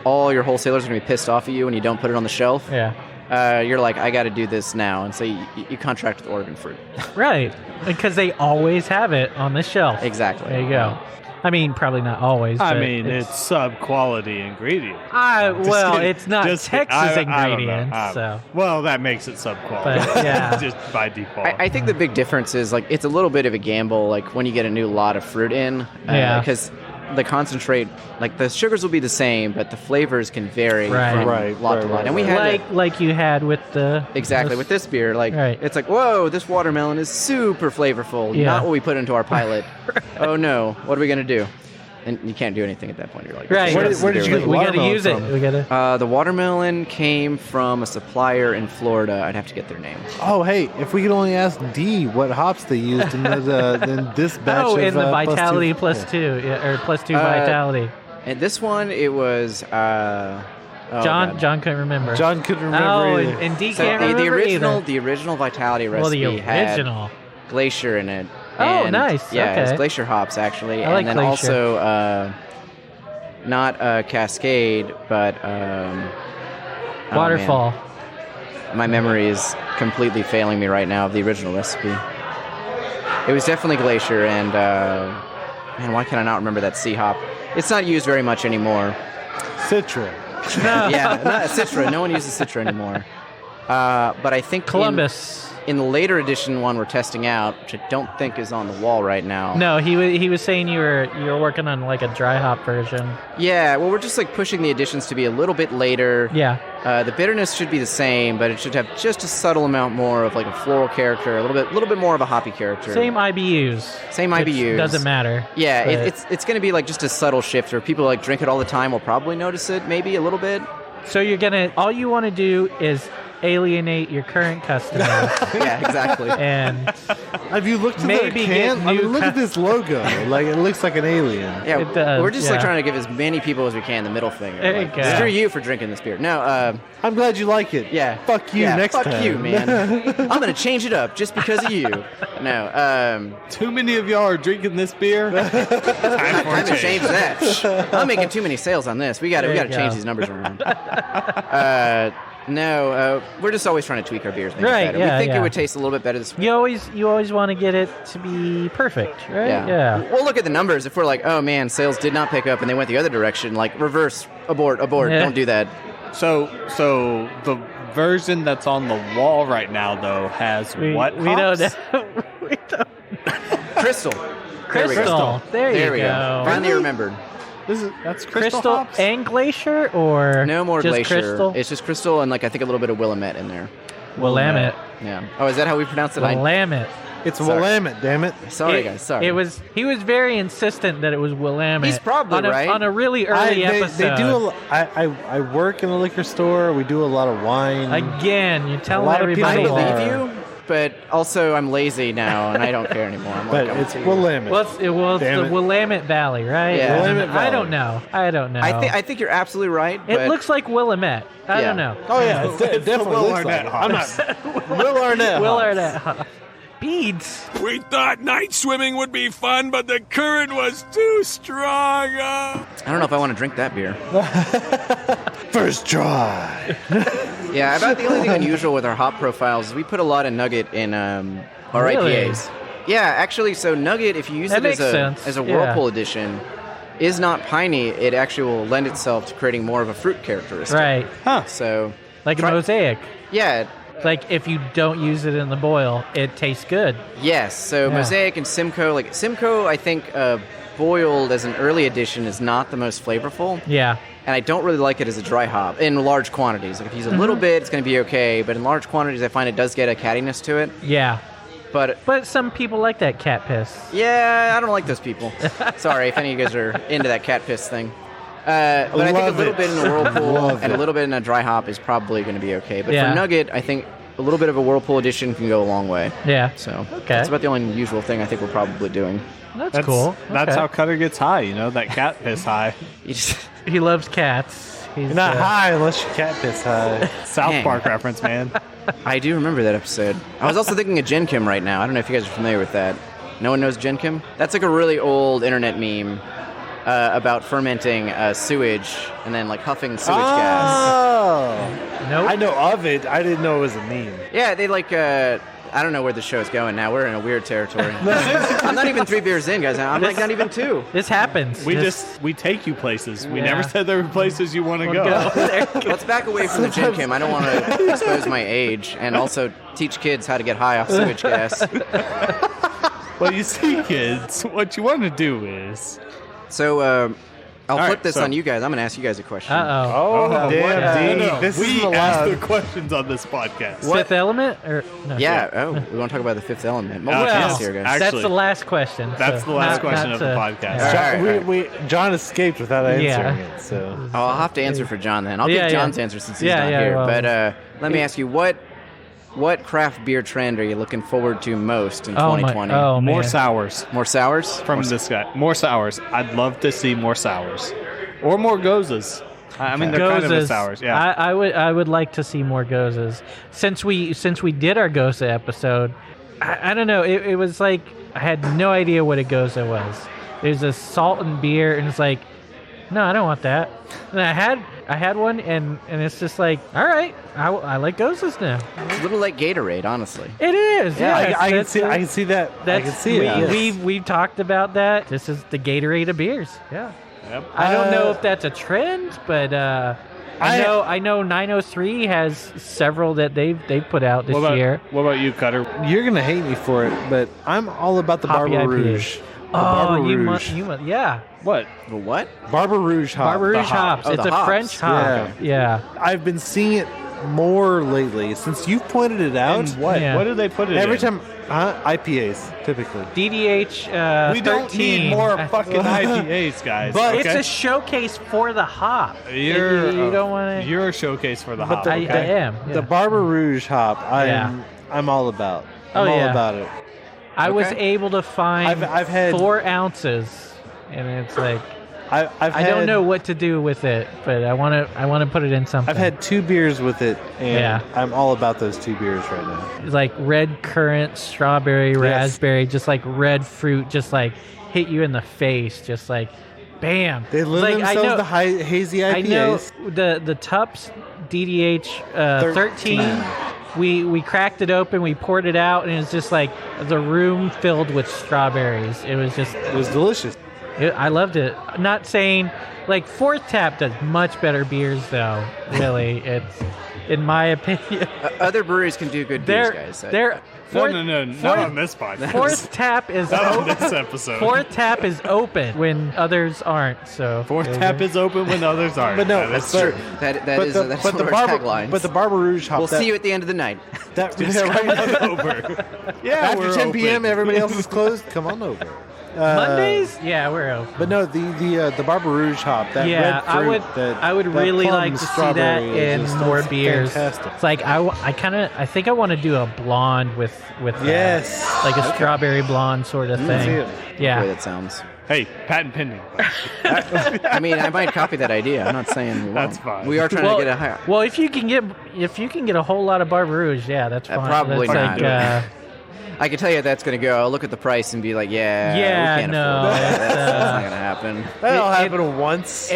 all your wholesalers are going to be pissed off at you when you don't put it on the shelf. Yeah. You're like, I got to do this now, and so you contract with Oregon fruit. Right, because they always have it on the shelf. Exactly. There you go. I mean, probably not always. I but mean, it's sub-quality ingredient. It's not Texas ingredients. So. Well, that makes it sub-quality. But, yeah. Just by default. I think the big difference is it's a little bit of a gamble when you get a new lot of fruit in. Because the concentrate, the sugars will be the same, but the flavors can vary from lot to lot. And we had like you had with the with this beer, it's whoa, this watermelon is super flavorful. Yeah. Not what we put into our pilot. Oh no, what are we gonna do? and you can't do anything at that point. You're like, right. Where did you get the We got to watermelon use it. from? We got to. The watermelon came from a supplier in Florida. I'd have to get their name. Oh, hey, if we could only ask D what hops they used in this batch of... in the Vitality plus two, or plus 2 Vitality. And this one, it was... John couldn't remember. John couldn't remember either. and D So can't remember either. the original Vitality Well, recipe the original. had Glacier in it. Oh, And, nice. Yeah, Okay. it's Glacier hops, actually. I like and then Glacier. also, not Cascade, but... Waterfall. My memory is completely failing me right now of the original recipe. It was definitely Glacier, and man, why can I not remember that C hop? It's not used very much anymore. Citra. Yeah, not Citra. No one uses Citra anymore. But I think Columbus. in the later edition one we're testing out, which I don't think is on the wall right now. No, he was saying you were working on like a dry hop version. Yeah, well, we're just like pushing the additions to be a little bit later. Yeah. The bitterness should be the same, but it should have just a subtle amount more of like a floral character, a little bit more of a hoppy character. Same IBUs. Same which IBUs. Doesn't matter. Yeah, but- it's going to be like just a subtle shift where people like drink it all the time will probably notice it maybe a little bit. So all you want to do is alienate your current customers. Yeah, exactly. And Have you looked at Maybe the can? get I mean, new look at this logo. Like it looks like an alien. Yeah, It does, we're just like yeah. trying to give as many people as we can the middle finger. There you Like, go. screw you for drinking this beer. No, I'm glad you like it. yeah. Fuck you yeah, next fuck time. Fuck you, man. I'm going to change it up just because of you. No, Too many of y'all are drinking this beer. Time for time a to change. change that. I'm making too many sales on this. We got There to you change go. these numbers around. No, we're just always trying to tweak our beers. Make Right, it better. yeah, we think yeah. it would taste a little bit better this you always want to get it to be perfect, right? Yeah. We'll look at the numbers. If we're like, oh man, sales did not pick up and they went the other direction, like reverse, abort, Yeah. don't do that. So the version that's on the wall right now, though, has what We hops? don't know. We don't. Crystal. Crystal. There There you we go. Finally remembered. That's crystal, Crystal hops? and Glacier, or No more just Glacier. Crystal? It's just Crystal and like I think a little bit of Willamette in there. Willamette. Yeah. Oh, is that how we pronounce it? Willamette. It's Sorry. Willamette, damn it. Sorry, guys. Sorry. He was very insistent that it was Willamette. He's probably right. On a really early episode. They do. I work in a liquor store. We do a lot of wine. Again, you're A telling lot of everybody. I people believe are. you, but also I'm lazy now and I don't care anymore. I'm But like, it's Willamette. Well, it's Damn the it. Willamette Valley, right? Yeah. Willamette I Valley. don't know. I think you're absolutely right. It but looks like Willamette. I Yeah. don't know. Oh yeah, it definitely Will looks Arnett like it. I'm not. Will Arnett. Will hops. Arnett. Beads. We thought night swimming would be fun, but the current was too strong. I don't know if I want to drink that beer. First try. Yeah, about the only thing unusual with our hop profiles is we put a lot of nugget in our Really? IPAs. Yeah, actually, so nugget, if you use That it makes sense. as a Yeah. Whirlpool edition, is not piney. It actually will lend itself to creating more of a fruit characteristic. Right. So, Like Try- a mosaic. yeah, Like if you don't use it in the boil, it tastes good. yes. So Yeah. Mosaic and Simcoe, like Simcoe, I think boiled as an early edition is not the most flavorful. Yeah. And I don't really like it as a dry hop in large quantities. Like if you use a little bit, it's going to be okay. But in large quantities, I find it does get a cattiness to it. Yeah. But But some people like that cat piss. yeah, I don't like those people. Sorry if any of you guys are into that cat piss thing. But I think a Love little it. bit in the Whirlpool Love and a it. little bit in a dry hop is probably going to be okay. But Yeah. for Nugget, I think a little bit of a Whirlpool addition can go a long way. Yeah. So Okay. that's about the only unusual thing I think we're probably doing. That's cool. That's Okay. how Cutter gets high, you know, that cat piss high. You just, He loves cats. He's You're not high unless your cat piss high. South Dang. Park reference, man. I do remember that episode. I was also thinking of Gen Kim right now. I don't know if you guys are familiar with that. No one knows Gen Kim? That's like a really old internet meme about fermenting sewage and then like huffing sewage gas. Oh. Nope. I know of it. I didn't know it was a meme. Yeah, they like. I don't know where the show's going now. We're in a weird territory. I'm not even 3 beers in, guys. I'm like not even 2. This happens. We take you places. We Yeah. never said there were places you want to We'll go. There you go. Let's back away from the Gen Kim. I don't want to expose my age and also teach kids how to get high off sewage gas. Well, you see, kids, what you want to do is... So, I'll flip this on you guys. I'm going to ask you guys a question. Uh-oh. Damn, D. We ask the questions on this podcast. Fifth Element? We want to talk about the Fifth Element. Here, guys. That's the last question. That's the last question of the podcast. John escaped without answering it. So I'll have to answer for John then. I'll give John's answer since he's not here. But let me ask you, what craft beer trend are you looking forward to most in 2020? More sours. More sours? From this guy. More sours. I'd love to see more sours. Or more gozas. I mean, they're kind of the sours. Yeah. I would like to see more gozas. Since we did our goza episode, I don't know. It was like I had no idea what a goza was. It was a salt and beer, and it's like, no, I don't want that. And I had one, and it's just like, all right, I like gozas now. It's a little like Gatorade, honestly. It is. Yeah, I can see that. I can see it. We've talked about that. This is the Gatorade of beers. Yeah. Yep. I don't know if that's a trend, but I know 903 has several that they've put out this year. What about you, Cutter? You're gonna hate me for it, but I'm all about the Hoppy Barber IPA. Rouge. You must, yeah. What? The what? Barber Rouge hop. Barber Rouge hops. Oh, it's the a hops. French hop. Yeah. I've been seeing it more lately since you've pointed it out. And what? Yeah. What do they put it Every in? time, IPAs typically. DDH. We don't 13. need more fucking IPAs, guys. But It's a showcase for the hop. You don't want to. You're a showcase for the hop. I am. Yeah. The Barber Rouge hop, I'm all about. I'm all about it. I was able to find I've had 4 ounces, and it's like I don't know what to do with it, but I want to put it in something. I've had 2 beers with it, and Yeah. I'm all about those 2 beers right now. It's like red currant, strawberry, raspberry, just like red fruit, just like hit you in the face, just like bam. They lend It's like, themselves to hazy IPAs. I know the Tups DDH 13. We cracked it open, we poured it out, and it was just like the room filled with strawberries. It was delicious. I loved it. Not saying like Fourth Tap does much better beers though. Really, it's in my opinion. Other breweries can do good beers, guys. No, not on this podcast. Fourth Tap is not on this episode. Fourth Tap is open when others aren't. So Fourth Tap is open when others aren't. But no, that's true. That's one of our taglines. But the Barber Rouge hop. We'll see you at the end of the night. Over. Yeah, after 10 p.m. everybody else is closed. Come on over. Mondays? Yeah, we're open. But no, the Barber Rouge hop. That red fruit, I would really like to see that in more beers. Fantastic. It's like I think I want to do a blonde with yes, like a strawberry blonde sort of thing. Yeah, the way that sounds. Hey, patent pending. I mean, I might copy that idea. I'm not saying we won't. That's fine. We are trying to get a higher. Well, if you can get a whole lot of Barber Rouge, yeah, that's fine. Probably that's not. I can tell you that's going to go. I'll look at the price and be like, we can't afford that. That's not going to happen. That'll happen once.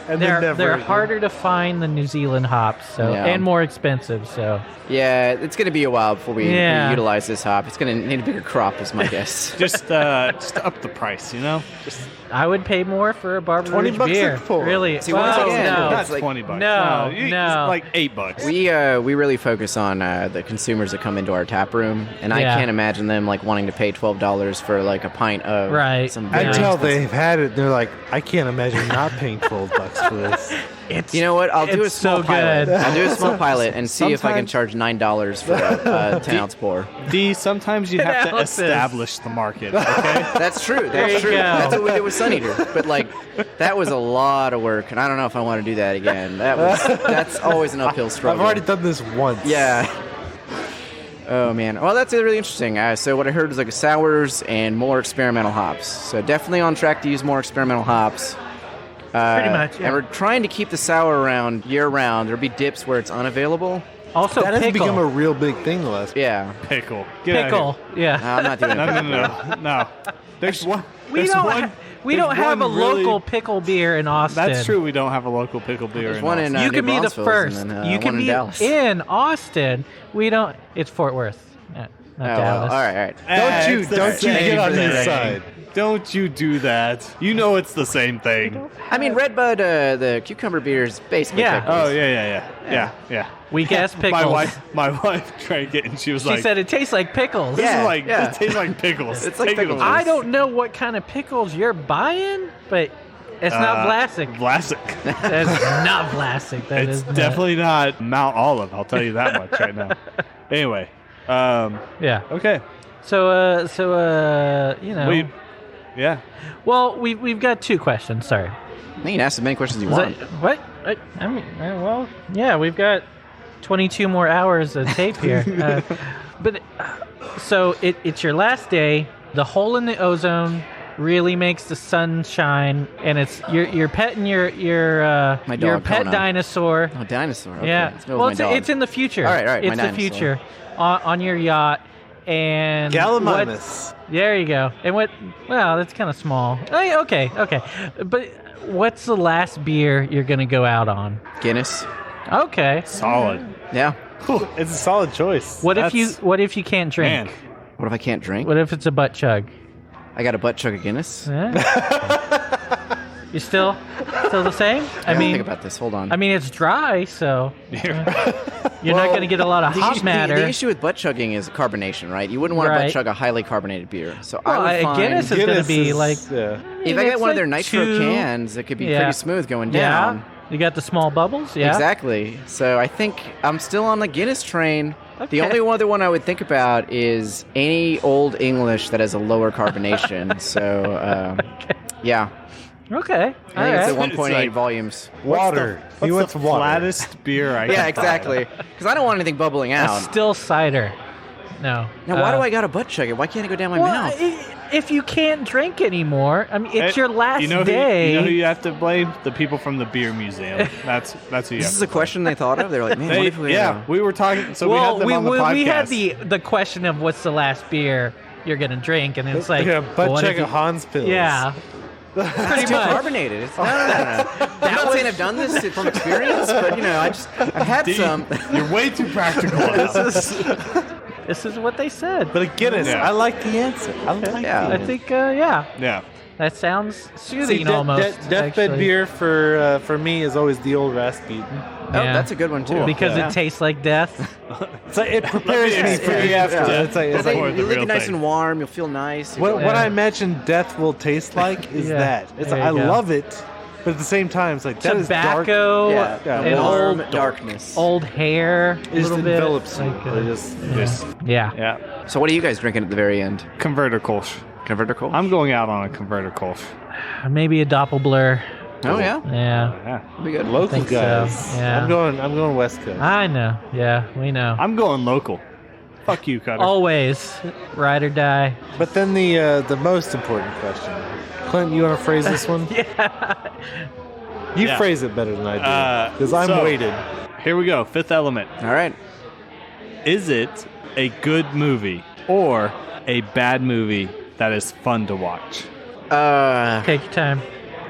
They're harder to find than New Zealand hops, and more expensive. So it's going to be a while before we utilize this hop. It's going to need a bigger crop, is my guess. just up the price, you know. I would pay more for a Barber Rouge beer. Really? See, once again, not like, $20. No, It's like $8. We really focus on the consumers that come into our tap room, and I can't imagine them like wanting to pay $12 for like a pint of some beer. Until they've had it, they're like, I can't imagine not paying $12 for this. You know what? I'll do a small pilot. I'll do a small pilot and see if I can charge $9 for a 10-ounce pour. Sometimes you have to establish the market. Okay, that's true. That's true. That's what we did with Sun Eater. But like, that was a lot of work, and I don't know if I want to do that again. That's always an uphill struggle. I've already done this once. Yeah. Oh man. Well, that's really interesting. So what I heard was like sours and more experimental hops. So definitely on track to use more experimental hops. Pretty much, yeah. And we're trying to keep the sour around year-round. There'll be dips where it's unavailable. Also, that has become a real big thing the last. Yeah. Pickle. Pickle. Yeah. No, I'm not doing it. No. There's one. We don't have a local pickle beer in Austin. That's true. We don't have a local pickle beer in Austin. You can be the first. You can be in Austin. We don't. It's Fort Worth, not Dallas. All right. Don't you get on his side. Don't you do that. You know it's the same thing. I mean, Redbud, the cucumber beer is basically pickles. Oh, yeah. Weak ass pickles. My wife drank it and she She said it tastes like pickles. It tastes like pickles. It's like pickles. I don't know what kind of pickles you're buying, but It's not Vlasic. Vlasic. That's not Vlasic. It's definitely not Mount Olive. I'll tell you that much right now. Anyway. Yeah. Okay. So you know. Yeah. Well, we've got 2 questions. Sorry. You can ask as many questions as you want. What? I mean, well, yeah, we've got 22 more hours of tape here. But so it's your last day. The hole in the ozone really makes the sun shine, and it's you're petting your pet Kona. dinosaur. Oh, dinosaur. Okay. Yeah. Well, it's in the future. All right. It's my the dinosaur. future on your yacht. And Gallimimus. There you go. And what? Well, that's kind of small. Okay. But what's the last beer you're gonna go out on? Guinness. Okay. Solid. Yeah. It's a solid choice. What if you can't drink? Man. What if I can't drink? What if it's a butt chug? I got a butt chug of Guinness. Yeah. You still the same? I mean, think about this. Hold on. I mean, it's dry, so you're not going to get a lot of hot matter. The issue with butt chugging is carbonation, right? You wouldn't want to butt chug a highly carbonated beer. So I would find Guinness is going to be like. If I get one of their nitro cans, it could be pretty smooth going down. Yeah. You got the small bubbles, yeah. Exactly. So I think I'm still on the Guinness train. Okay. The only other one I would think about is any Old English that has a lower carbonation. So, yeah. Okay. I think it's at 1.8 volumes. Water. What's You want the some water? flattest beer I can Yeah, exactly. Because I don't want anything bubbling out. That's still cider. No. Now, why do I got to butt chug it? Why can't it go down my mouth? If you can't drink anymore, I mean, it's your last day. You know who you have to blame? The people from the beer museum. That's who you have This is a question they thought of? They're like, man, what if we were talking, so well, we had them on the podcast. we had the question of what's the last beer you're going to drink, and it's like... butt chug of Hans Pills. Yeah. Pretty much. Carbonated. It's, no. I'm not saying I've done this from experience, but, I've had some. You're way too practical. This is what they said. But a Guinness, I like the answer. I think, yeah. Yeah. That sounds soothing almost. Deathbed beer for me is always the old Rasputin. Oh, that's a good one, too. Because it tastes like death. So it prepares me for the after. It's like you leave it nice and warm. You'll feel nice. What I imagine death will taste like is that. I love it, but at the same time, it's like that is dark. Tobacco and old darkness. Old hair. It just envelops you. So what are you guys drinking at the very end? Converter Kolsch. Converter Kolsch? I'm going out on a Converter Kolsch. Maybe a Doppelblur. Oh yeah. Yeah. Be good. Local guys. So. Yeah. I'm going West Coast. I know. Yeah, we know. I'm going local. Fuck you, Cutter. Always ride or die. But then the most important question, Clint, you want to phrase this one? Yeah. You phrase it better than I do because I'm weighted. Here we go. Fifth element. All right. Is it a good movie or a bad movie that is fun to watch? Take your time.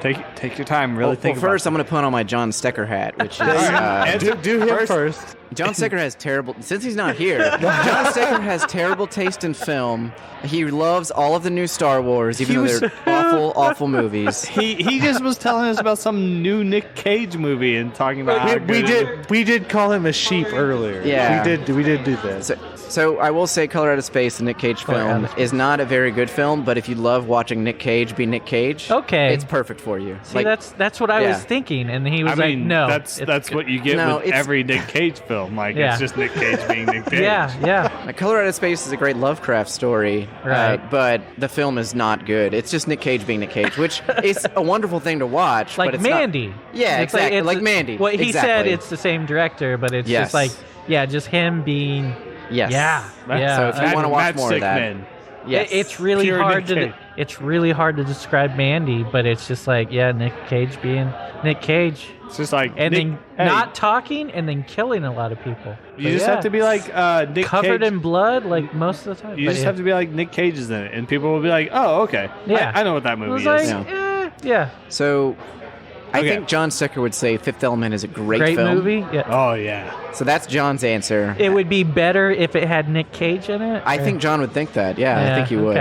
Take your time. Really think. Well, first, I'm going to put on my John Stecker hat, which is do him first. John Stecker has terrible. Since he's not here, John Stecker has terrible taste in film. He loves all of the new Star Wars, even though they're awful movies. He just was telling us about some new Nick Cage movie and talking about how good we did call him a sheep earlier. Yeah, we did do that. So I will say Color Out of Space, the Nick Cage film, is not a very good film, but if you love watching Nick Cage be Nick Cage, it's perfect for you. See, that's what I was thinking, and he was like, no. That's what you get with every Nick Cage film. Like, it's just Nick Cage being Nick Cage. Yeah. Color Out of Space is a great Lovecraft story, right? But the film is not good. It's just Nick Cage being Nick Cage, which is a wonderful thing to watch. Like but it's Mandy. Not, yeah, it's exactly. Like Mandy. Well, he said it's the same director, but it's just like, just him being... Yes. Yeah. So if you want to watch more of that, yes. It's really hard to describe Mandy, but it's just like Nick Cage being Nick Cage. It's just like then not talking and then killing a lot of people. You just have to be like Nick covered Cage. in blood, like most of the time. You just have to be like Nick Cage is in it, and people will be like, "Oh, okay, I know what that movie is." Yeah. So. I think John Stecker would say Fifth Element is a great film. Movie? Yeah. Oh, yeah. So that's John's answer. It would be better if it had Nick Cage in it? I think John would think that. Yeah, I think he would.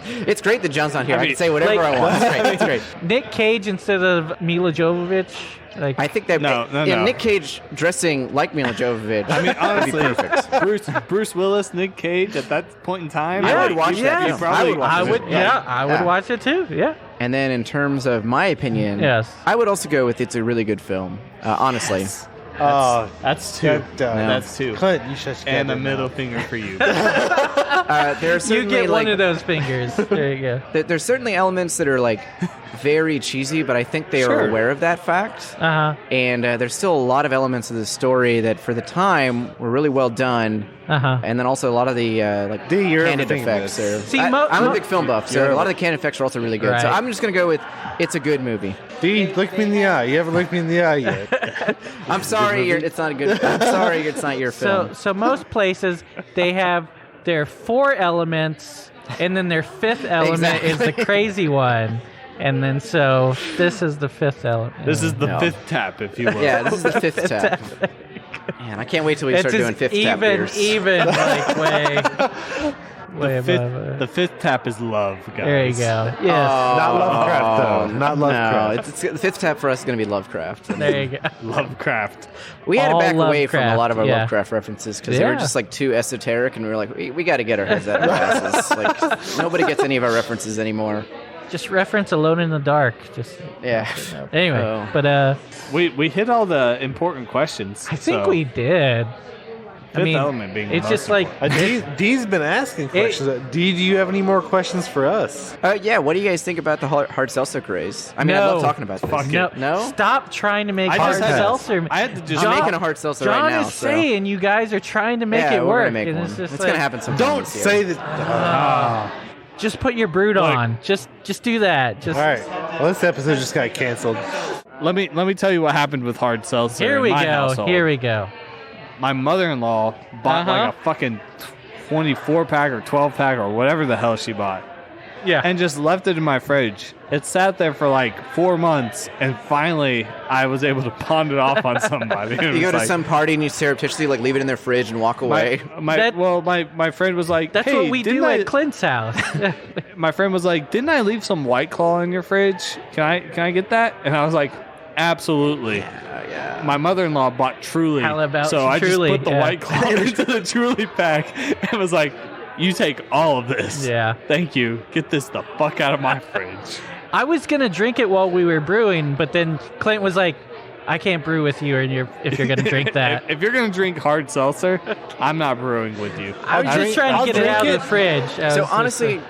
It's great that John's not here. I can say whatever I want. It's great. Nick Cage instead of Mila Jovovich. Like, I think that no. Nick Cage dressing like Mila Jovovich. I mean, honestly, would be perfect. Bruce Willis, Nick Cage at that point in time. I would watch that. I would watch it too. Yeah. And then in terms of my opinion, I would also go with it's a really good film. Honestly. Yes. That's two. That's two. Clint, you should. And a middle finger for you. You get one of those fingers. There you go. There's certainly elements that are like very cheesy, but I think they are aware of that fact. And there's still a lot of elements of the story that, for the time, were really well done. And then also a lot of the candid effects. I'm a big film buff, so a lot of the candid effects are also really good. Right. So I'm just going to go with it's a good movie. D, look me in the eye. You haven't looked me in the eye yet. I'm sorry, it's not a good. I'm sorry, it's not your film. So most places they have their 4 elements, and then their 5th element is the crazy one. And then so this is the 5th element. This is the 5th tap, if you will. Yeah, this is the 5th tap. Man, I can't wait till we start doing 5th tap beers. Even like way above. The 5th tap is love, guys. There you go. Yes. Not Lovecraft, though. Not Lovecraft. No, the 5th tap for us is going to be Lovecraft. There you go. Lovecraft. We had to back away from a lot of our Lovecraft references because they were just like too esoteric, and we were like, we got to get our heads out of our asses. Like, nobody gets any of our references anymore. Just reference Alone in the Dark. Anyway, but we hit all the important questions. I think we did. Fifth element being it's just like D's been asking questions. D, do you have any more questions for us? Yeah. What do you guys think about the hard seltzer craze? I mean, I love talking about this. No. Stop trying to make hard seltzer. I had to just. I'm making a hard seltzer John right now. John is saying you guys are trying to make it work. Make it's gonna happen sometime. Don't say that. Just put your Brut on. Just do that. All right. Well, this episode just got canceled. Let me tell you what happened with hard seltzer. Here we go. Household. Here we go. My mother-in-law bought like a fucking 24-pack or 12-pack or whatever the hell she bought. Yeah. And just left it in my fridge. It sat there for like 4 months, and finally I was able to pawn it off on somebody. You go to some party and you surreptitiously like leave it in their fridge and walk away. My friend was like, "That's hey, what we do at Clint's house." My friend was like, "Didn't I leave some White Claw in your fridge? Can I get that?" And I was like, "Absolutely." Yeah. My mother-in-law bought Truly, so I Truly, just put the White Claw into the Truly pack and was like, "You take all of this. Yeah. Thank you. Get this the fuck out of my fridge." I was gonna drink it while we were brewing, but then Clint was like, "I can't brew with you, if you're gonna drink that." If you're gonna drink hard seltzer, I'm not brewing with you. I was just trying to get it out of the fridge. So honestly,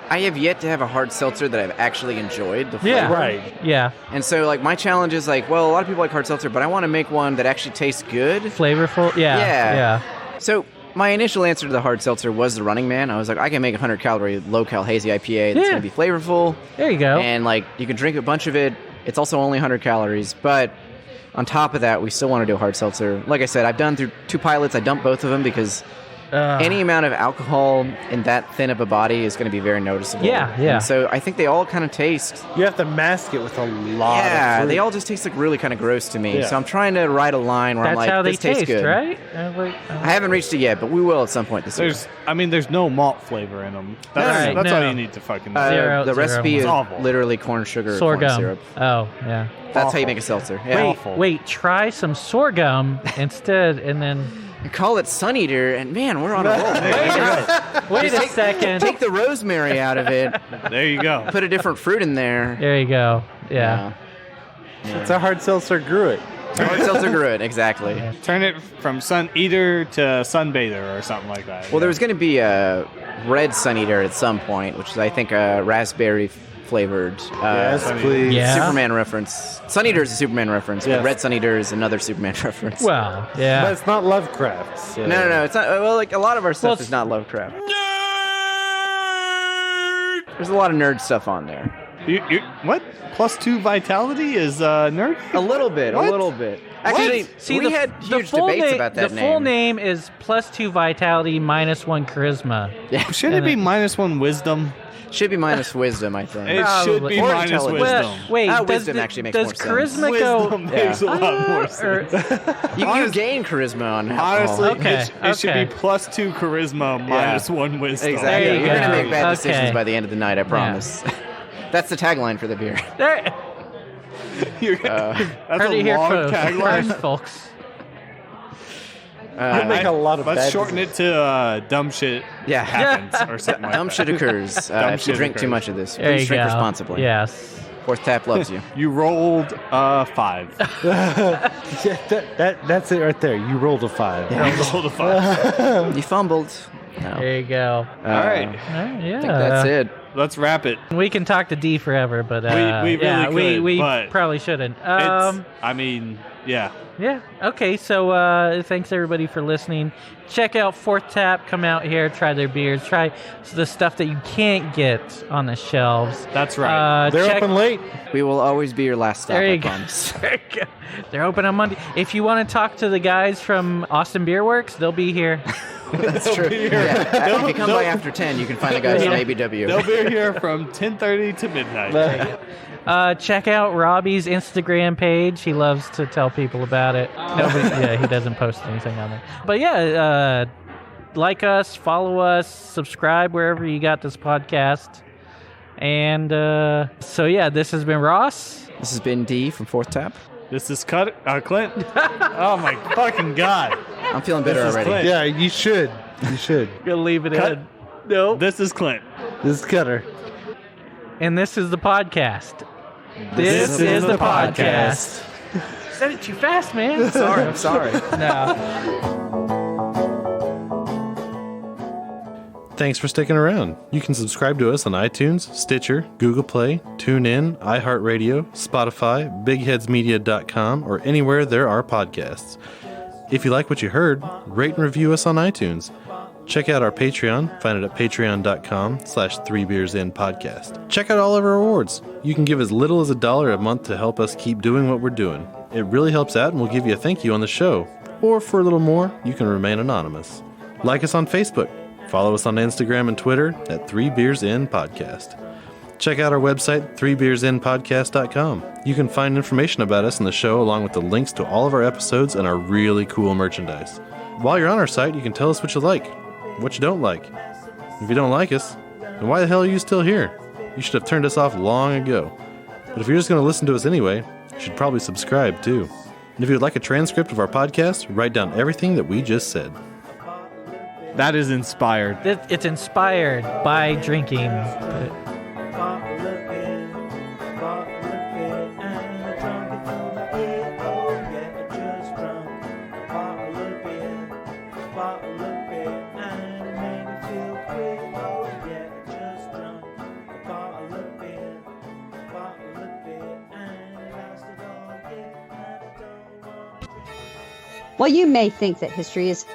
I have yet to have a hard seltzer that I've actually enjoyed the flavor. Yeah, right. Yeah. And so, like, my challenge is like, well, a lot of people like hard seltzer, but I want to make one that actually tastes good, flavorful. Yeah. So my initial answer to the hard seltzer was the Running Man. I was like, I can make a 100-calorie, low-cal hazy IPA that's going to be flavorful. There you go. And, like, you can drink a bunch of it. It's also only 100 calories. But on top of that, we still want to do a hard seltzer. Like I said, I've done through 2 pilots. I dumped both of them because any amount of alcohol in that thin of a body is going to be very noticeable. Yeah. And so I think they all kind of taste... You have to mask it with a lot of fruit. They all just taste like really kind of gross to me. Yeah. So I'm trying to ride a line where I'm like, this tastes good. Right? I haven't reached it yet, but we will at some point this year. There's no malt flavor in them. That's all you need to fucking do. The recipe is literally corn sugar sorghum. Corn syrup. Oh, yeah. That's how you make a seltzer. Yeah. Wait, try some sorghum instead, and then... Call it Sun Eater, and man, we're on a roll. Wait a second. Take the rosemary out of it. There you go. Put a different fruit in there. There you go. Yeah. It's a hard seltzer Gruit. Hard seltzer Gruit, exactly. Yeah. Turn it from Sun Eater to Sunbather or something like that. Well, there was going to be a red Sun Eater at some point, which is, I think, a raspberry flavored please. Superman reference. Sun Eater is a Superman reference, but Red Sun Eater is another Superman reference. Well, yeah. But it's not Lovecraft. So. No. It's not. Well, like a lot of our stuff is not Lovecraft. Nerd! There's a lot of nerd stuff on there. What? +2 vitality is nerd? A little bit. Actually, we had huge debates about that name. The full name is +2 vitality, -1 charisma. Yeah. Shouldn't it be -1 wisdom? Should be minus wisdom, I think. It should be or minus wisdom. Well, wait, wisdom actually makes more sense. Does charisma go? Wisdom makes a lot more sense. You gain charisma on alcohol. Honestly, it should be +2 charisma, -1 wisdom. Exactly. You're going to make bad decisions by the end of the night, I promise. Yeah. That's the tagline for the beer. There. That's a long tagline. Folks. Let's shorten it to dumb shit happens or something like dumb that. shit occurs if you drink too much of this. Please drink responsibly. Yes. Fourth Tap loves you. You rolled 5. That's it right there. You rolled a 5. Yeah. You rolled a 5. You fumbled. No. There you go. All right. Yeah. I think that's it. Let's wrap it. We can talk to D forever, but we really could, we but probably shouldn't. Yeah. Yeah. Okay. So thanks everybody for listening. Check out Fourth Tap. Come out here, try their beers, try the stuff that you can't get on the shelves. That's right. They're open late. We will always be your last stop. There you I go. promise. They're open on Monday. If you want to talk to the guys from Austin Beer Works, they'll be here. That's true. Yeah. If you come by after 10, you can find the guys from ABW. They'll be here from 10:30 to midnight. Check out Robbie's Instagram page. He loves to tell people about it. He doesn't post anything on there. But yeah, like us, follow us, subscribe wherever you got this podcast. And this has been Ross. This has been D from Fourth Tap. This is Clint. Oh my fucking God. I'm feeling bitter already. Clint. Yeah, you should. Gonna leave it in. No. This is Clint. This is Cutter. And this is the podcast. This is the podcast. Said it too fast, man. I'm sorry. No. Thanks for sticking around. You can subscribe to us on iTunes, Stitcher, Google Play, TuneIn, iHeartRadio, Spotify, BigHeadsMedia.com, or anywhere there are podcasts. If you like what you heard, rate and review us on iTunes. Check out our Patreon. Find it at patreon.com/3beersinpodcast. Check out all of our awards. You can give as little as $1 a month to help us keep doing what we're doing. It really helps out, and we'll give you a thank you on the show. Or for a little more, you can remain anonymous. Like us on Facebook. Follow us on Instagram and Twitter at 3beersinpodcast. Check out our website, 3beersinpodcast.com. You can find information about us and the show along with the links to all of our episodes and our really cool merchandise. While you're on our site, you can tell us what you like, what you don't like. If you don't like us, then why the hell are you still here? You should have turned us off long ago. But if you're just going to listen to us anyway, you should probably subscribe too. And if you'd like a transcript of our podcast, write down everything that we just said. That is inspired. It's inspired by drinking. While you may think that history is,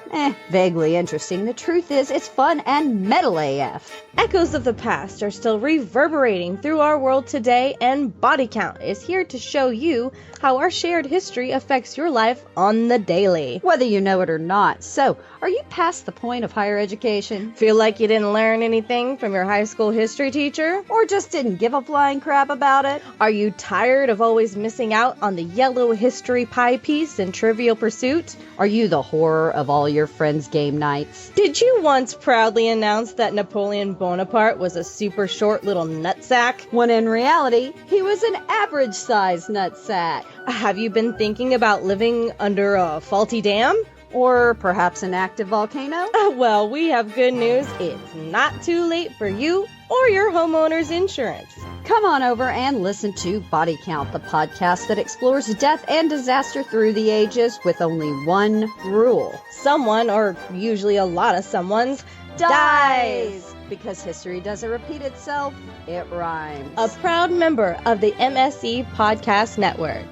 vaguely interesting, the truth is it's fun and metal AF. Echoes of the past are still reverberating through our world today, and Body Count is here to show you how our shared history affects your life on the daily. Whether you know it or not. So, are you past the point of higher education? Feel like you didn't learn anything from your high school history teacher? Or just didn't give a flying crap about it? Are you tired of always missing out on the yellow history pie piece in Trivial Pursuit? Are you the horror of all your friends' game nights? Did you once proudly announce that Napoleon Bonaparte was a super short little nutsack? When in reality, he was an average-sized nutsack. Have you been thinking about living under a faulty dam? Or perhaps an active volcano? Well, we have good news. It's not too late for you or your homeowner's insurance. Come on over and listen to Body Count, the podcast that explores death and disaster through the ages with only one rule. Someone, or usually a lot of someones, dies! Because history doesn't repeat itself, it rhymes. A proud member of the MSE Podcast Network.